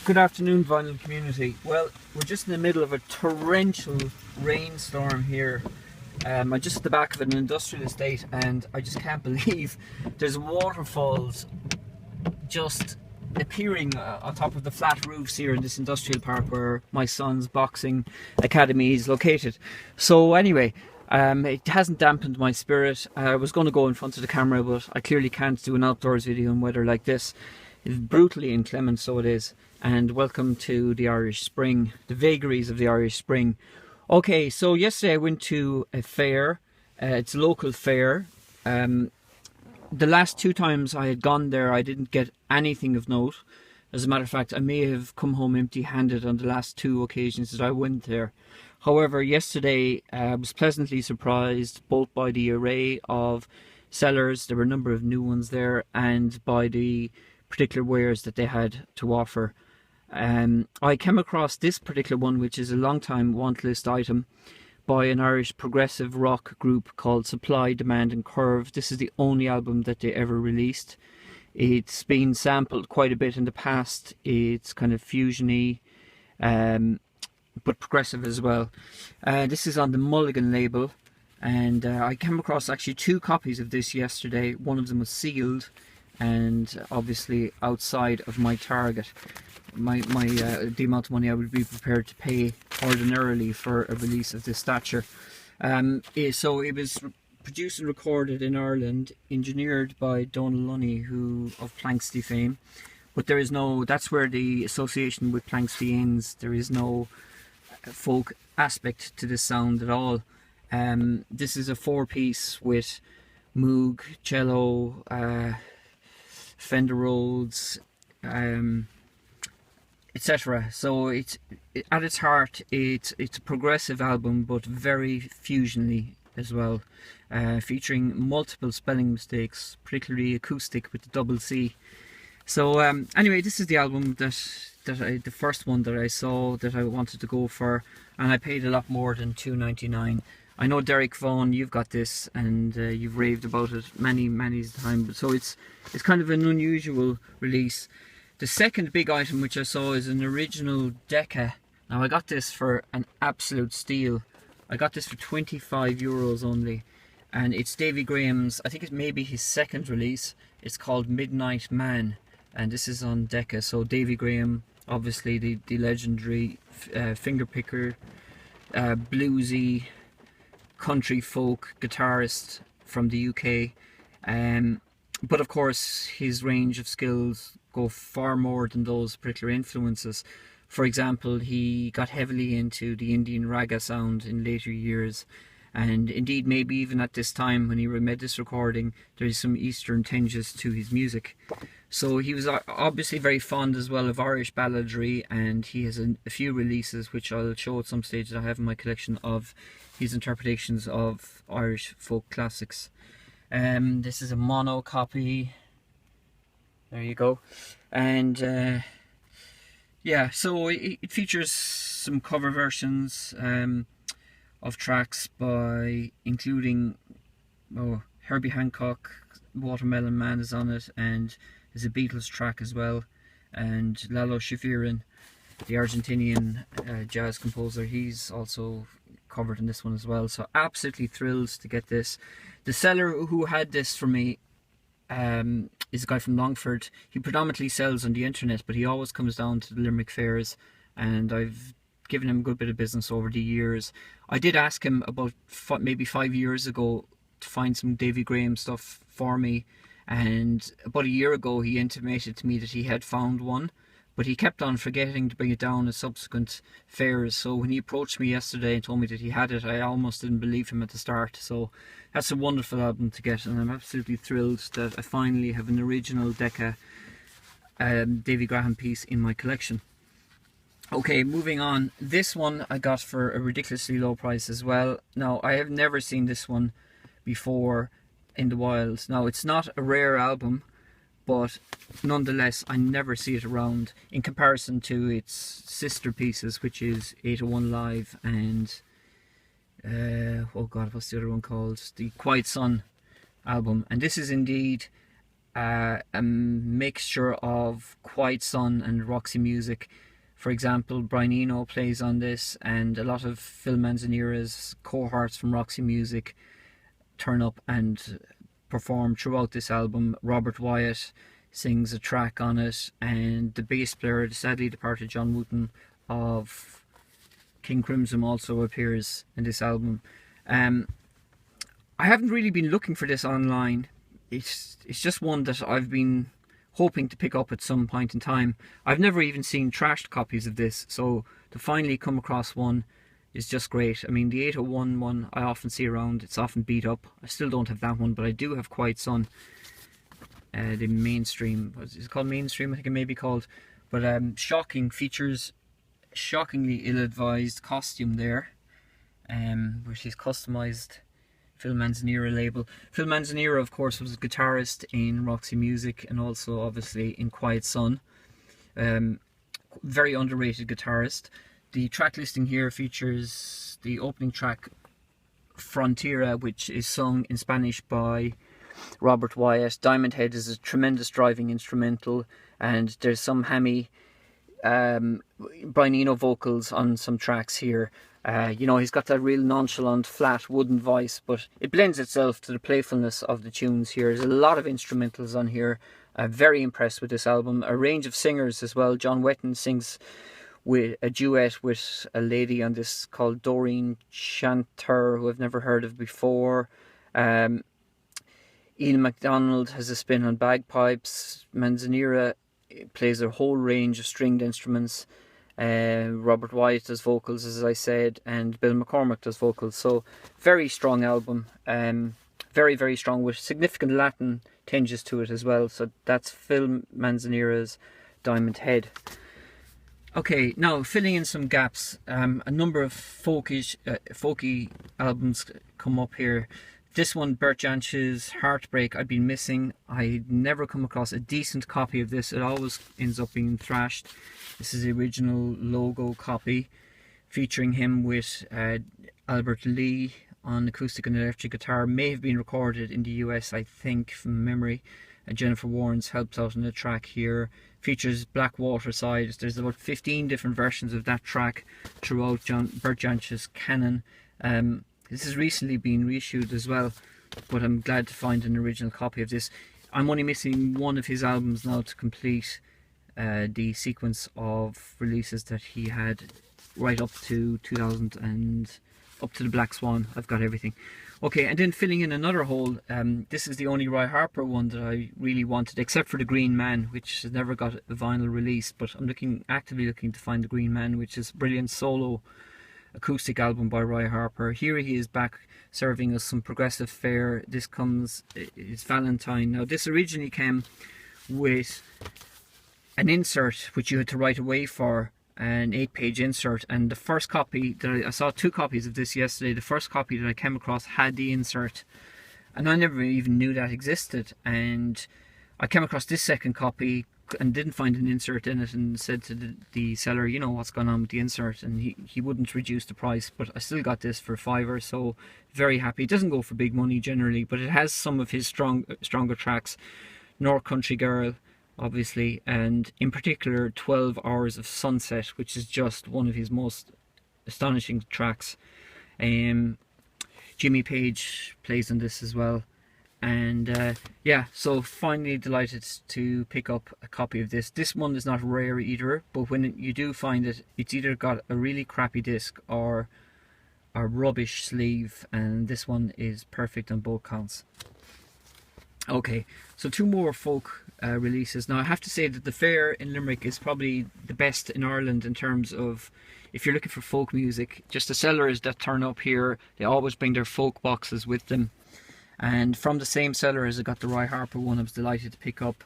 Good afternoon, vinyl community. Well, we're just in the middle of a torrential rainstorm here. I'm just at the back of an industrial estate and I just can't believe there's waterfalls just appearing on top of the flat roofs here in this industrial park where my son's boxing academy is located. So anyway, it hasn't dampened my spirit. I was going to go in front of the camera, but I clearly can't do an outdoors video in weather like this. It's brutally inclement, so it is. And welcome to the Irish Spring, the vagaries of the Irish Spring. Okay, so yesterday I went to a fair. It's a local fair. The last two times I had gone there, I didn't get anything of note. As a matter of fact, I may have come home empty-handed on the last two occasions that I went there. However, yesterday I was pleasantly surprised both by the array of sellers, there were a number of new ones there, and by the particular wares that they had to offer. I came across this particular one, which is a long time want list item by an Irish progressive rock group called Supply, Demand and Curve. This is the only album that they ever released. It's been sampled quite a bit in the past. It's kind of fusiony, but progressive as well. This is on the Mulligan label, and I came across actually two copies of this yesterday. One of them was sealed and obviously outside of my target. The amount of money I would be prepared to pay ordinarily for a release of this stature. So it was produced and recorded in Ireland, engineered by Donal Lunny, who of Planxty fame. But there is no, that's where the association with Planxty ends. There is no folk aspect to this sound at all. This is a four-piece with Moog, cello, Fender Rhodes, etc. So it's at its heart, it's a progressive album, but very fusionally as well, featuring multiple spelling mistakes, particularly acoustic with the double C. So anyway, this is the album the first one that I saw that I wanted to go for, and I paid a lot more than $2.99. I know Derek Vaughn, you've got this, and you've raved about it many times. So it's kind of an unusual release. The second big item which I saw is an original Decca. Now I got this for an absolute steal. I got this for €25 only, and it's Davy Graham's, I think it may be his second release. It's called Midnight Man, and this is on Decca. So Davy Graham, obviously the legendary fingerpicker, bluesy, country folk guitarist from the UK, but of course his range of skills go far more than those particular influences. For example, he got heavily into the Indian raga sound in later years, and indeed maybe even at this time when he made this recording, there is some Eastern tinges to his music. So he was obviously very fond as well of Irish balladry, and he has a few releases which I'll show at some stage that I have in my collection of his interpretations of Irish folk classics. This is a mono copy. There you go. And yeah, so it features some cover versions of tracks by, including Herbie Hancock, Watermelon Man is on it, and there's a Beatles track as well, and Lalo Schifrin, the Argentinian jazz composer, he's also covered in this one as well. So absolutely thrilled to get this. The seller who had this for me is a guy from Longford. He predominantly sells on the internet, but he always comes down to the Limerick fairs, and I've given him a good bit of business over the years. I did ask him about maybe 5 years ago to find some Davy Graham stuff for me, and about a year ago he intimated to me that he had found one, but he kept on forgetting to bring it down at subsequent fairs. So when he approached me yesterday and told me that he had it, I almost didn't believe him at the start. So that's a wonderful album to get, and I'm absolutely thrilled that I finally have an original Decca Davy Graham piece in my collection. Okay, moving on. This one I got for a ridiculously low price as well. Now, I have never seen this one before in the wild. Now, it's not a rare album, but nonetheless I never see it around in comparison to its sister pieces, which is 801 Live and oh god, what's the other one called? The Quiet Sun album. And this is indeed a mixture of Quiet Sun and Roxy music. For example, Brian Eno plays on this, and a lot of Phil Manzanira's cohorts from Roxy Music turn up and perform throughout this album. Robert Wyatt sings a track on it, and the bass player, the sadly departed John Wooten of King Crimson, also appears in this album. I haven't really been looking for this online. It's just one that I've been hoping to pick up at some point in time. I've never even seen trashed copies of this, so to finally come across one is just great. I mean, the 801 one I often see around, it's often beat up. I still don't have that one, but I do have Quiet Sun. The mainstream, what is it called? Mainstream, I think it may be called. But shocking features, shockingly ill-advised costume there, which is customised Phil Manzanira label. Phil Manzanira, of course, was a guitarist in Roxy Music and also obviously in Quiet Sun. Very underrated guitarist. The track listing here features the opening track Frontera, which is sung in Spanish by Robert Wyatt. Diamond Head is a tremendous driving instrumental, and there's some hammy Brian Eno vocals on some tracks here. You know, he's got that real nonchalant, flat, wooden voice, but it blends itself to the playfulness of the tunes here. There's a lot of instrumentals on here. Very impressed with this album. A range of singers as well. John Wetton sings with a duet with a lady on this called Doreen Chanter, who I've never heard of before. Ian MacDonald has a spin on bagpipes. Manzanira plays a whole range of stringed instruments. Robert Wyatt does vocals, as I said, and Bill McCormack does vocals. So very strong album, very, very strong, with significant Latin tinges to it as well. So that's Phil Manzanira's Diamond Head. Okay, now filling in some gaps, a number of folky albums come up here. This one, Bert Jansch's Heartbreak, I've been missing. I never come across a decent copy of this. It always ends up being thrashed. This is the original logo copy, featuring him with Albert Lee on acoustic and electric guitar. May have been recorded in the US, I think, from memory. Jennifer Warnes helps out on the track here. Features Blackwater Side. There's about 15 different versions of that track throughout Bert Jansch's canon. This has recently been reissued as well, but I'm glad to find an original copy of this. I'm only missing one of his albums now to complete the sequence of releases that he had right up to 2000 and up to the Black Swan. I've got everything. Okay, and then filling in another hole, this is the only Roy Harper one that I really wanted, except for The Green Man, which has never got a vinyl release, but I'm actively looking to find The Green Man, which is a brilliant solo acoustic album by Roy Harper. Here he is back serving us some progressive fare. This comes, it's Valentine. Now this originally came with an insert which you had to write away for, an 8-page insert, and the first copy that I saw 2 copies of this yesterday. The first copy that I came across had the insert, and I never even knew that existed, and I came across this second copy and didn't find an insert in it, and said to the seller, you know, what's going on with the insert, and he wouldn't reduce the price, but I still got this for $5, so very happy. It doesn't go for big money generally, but it has some of his stronger tracks. North Country Girl, obviously, and in particular 12 Hours of Sunset, which is just one of his most astonishing tracks. Jimmy Page plays on this as well. And yeah, so finally delighted to pick up a copy of this. This one is not rare either, but when you do find it, it's either got a really crappy disc or a rubbish sleeve, and this one is perfect on both counts. Okay, so 2 more folk releases. Now I have to say that the fair in Limerick is probably the best in Ireland in terms of, if you're looking for folk music, just the sellers that turn up here, they always bring their folk boxes with them. And from the same seller as I got the Roy Harper one, I was delighted to pick up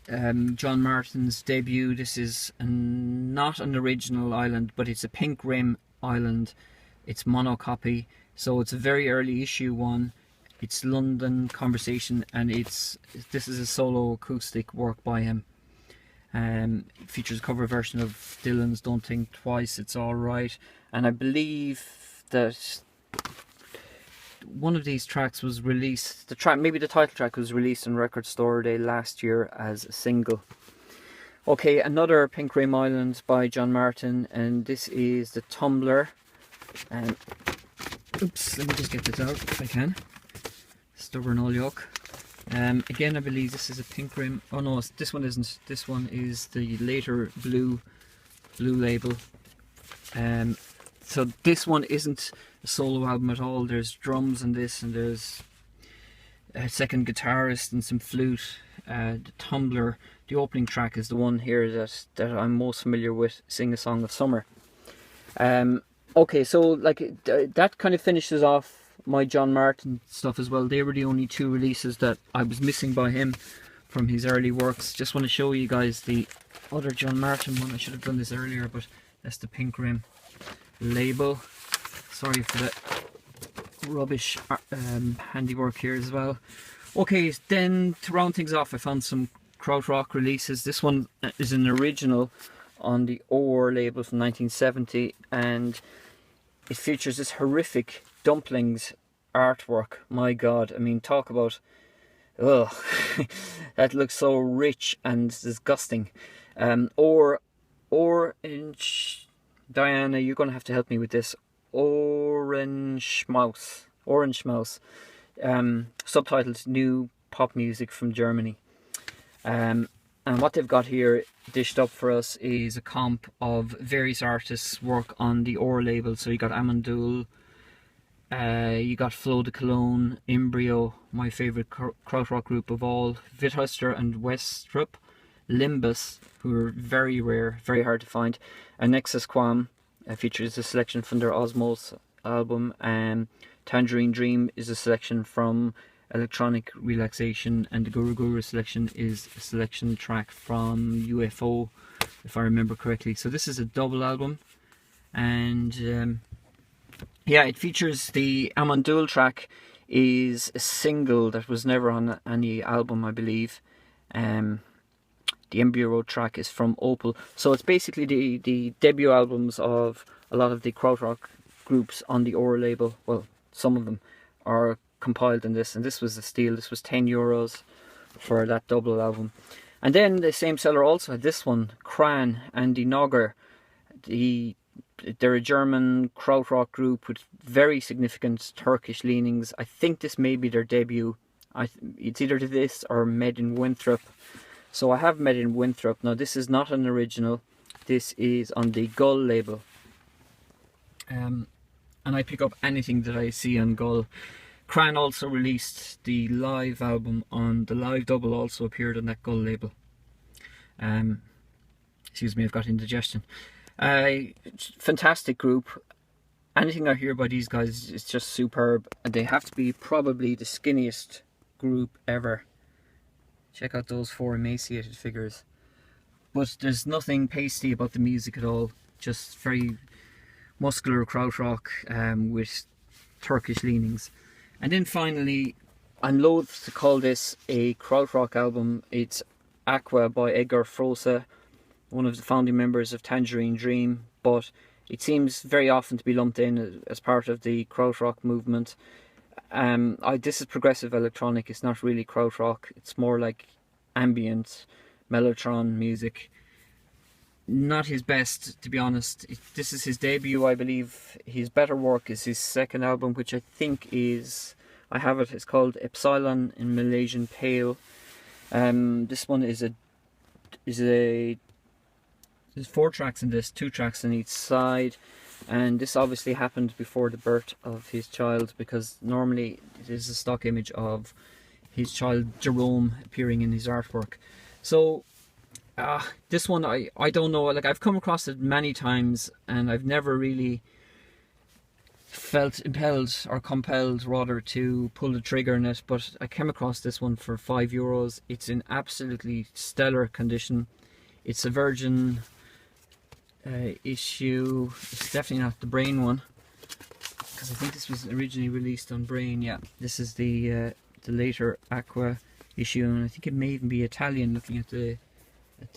John Martin's debut. This is not an original island, but it's a Pink Rim island. It's monocopy, so it's a very early issue one. It's London Conversation, and this is a solo acoustic work by him. It features a cover version of Dylan's Don't Think Twice, It's Alright, and I believe that one of these tracks was released, maybe the title track was released on Record Store Day last year as a single. Okay, another Pink Rim Island by John Martin, and this is the Tumbler. And oops, let me just get this out if I can. Stubborn old yoke. Again, I believe this is a Pink Rim. Oh no, this one isn't. This one is the later blue label. So this one isn't a solo album at all. There's drums in this, and there's a second guitarist and some flute. The Tumbler, the opening track, is the one here that I'm most familiar with, Sing a Song of Summer. Okay, so like that kind of finishes off my John Martin stuff as well. They were the only two releases that I was missing by him from his early works. Just want to show you guys the other John Martin one. I should have done this earlier, but that's the Pink Rim label. Sorry for the rubbish handiwork here as well. Okay, then to round things off, I found some Krautrock releases. This one is an original on the Or label from 1970, and it features this horrific dumplings artwork. My god, I mean, talk about, ugh, that looks so rich and disgusting. Orange, Diana, you're going to have to help me with this. Orange Mouse, subtitled New Pop Music from Germany. And what they've got here dished up for us is a comp of various artists' work on the Or label. So you got Amandul, you got Flo de Cologne, Embryo, my favourite krautrock group of all, Witthöster and Westrup, Limbus, who are very rare, very hard to find, and Nexus Quam features a selection from their Osmos album, and Tangerine Dream is a selection from Electronic Relaxation, and the Guru Guru selection is a selection track from UFO, if I remember correctly. So this is a double album, and yeah, it features the Amandul track is a single that was never on any album, I believe. The Embryo track is from Opal. So it's basically the debut albums of a lot of the krautrock groups on the Or label. Well, some of them are compiled in this, and this was a steal. This was €10 for that double album. And then the same seller also had this one, Kran and the Nogger. They're a German krautrock group with very significant Turkish leanings. I think this may be their debut. It's either this or Med in Winthrop. So I have Med in Winthrop. Now this is not an original. This is on the Gull label. And I pick up anything that I see on Gull. Kran also released the live album on the live double, also appeared on that Gull label. Excuse me, I've got indigestion. Fantastic group. Anything I hear by these guys is just superb, and they have to be probably the skinniest group ever. Check out those four emaciated figures. But there's nothing pasty about the music at all. Just very muscular krautrock with Turkish leanings. And then finally, I'm loath to call this a krautrock album. It's Aqua by Edgar Froese, one of the founding members of Tangerine Dream, but it seems very often to be lumped in as part of the krautrock movement. This is progressive electronic. It's not really krautrock. It's more like ambient mellotron music. Not his best, to be honest. This is his debut, I believe. His better work is his second album, which I think is, I have it, it's called Epsilon in Malaysian Pale. This one there's 4 tracks in this, 2 tracks on each side, and this obviously happened before the birth of his child, because normally it is a stock image of his child Jerome appearing in his artwork. So this one, I don't know, like I've come across it many times and I've never really felt impelled or compelled rather to pull the trigger on it, but I came across this one for €5. It's in absolutely stellar condition. It's a Virgin issue. It's definitely not the Brain one, because I think this was originally released on Brain. Yeah, this is the later Aqua issue, and I think it may even be Italian looking at the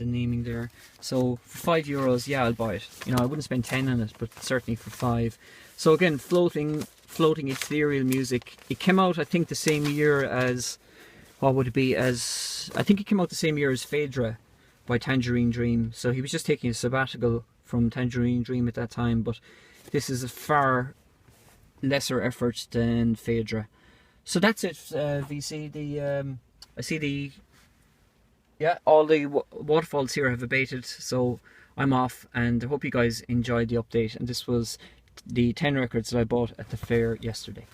naming there. So for €5, yeah, I'll buy it. You know, I wouldn't spend 10 on it, but certainly for 5. So again, floating floating ethereal music. It came out, I think, the same year as, what would it be, I think it came out the same year as Phaedra by Tangerine Dream. So he was just taking a sabbatical from Tangerine Dream at that time, but this is a far lesser effort than Phaedra. So that's it, VC. I see all the waterfalls here have abated, so I'm off, and I hope you guys enjoyed the update. And this was the 10 records that I bought at the fair yesterday.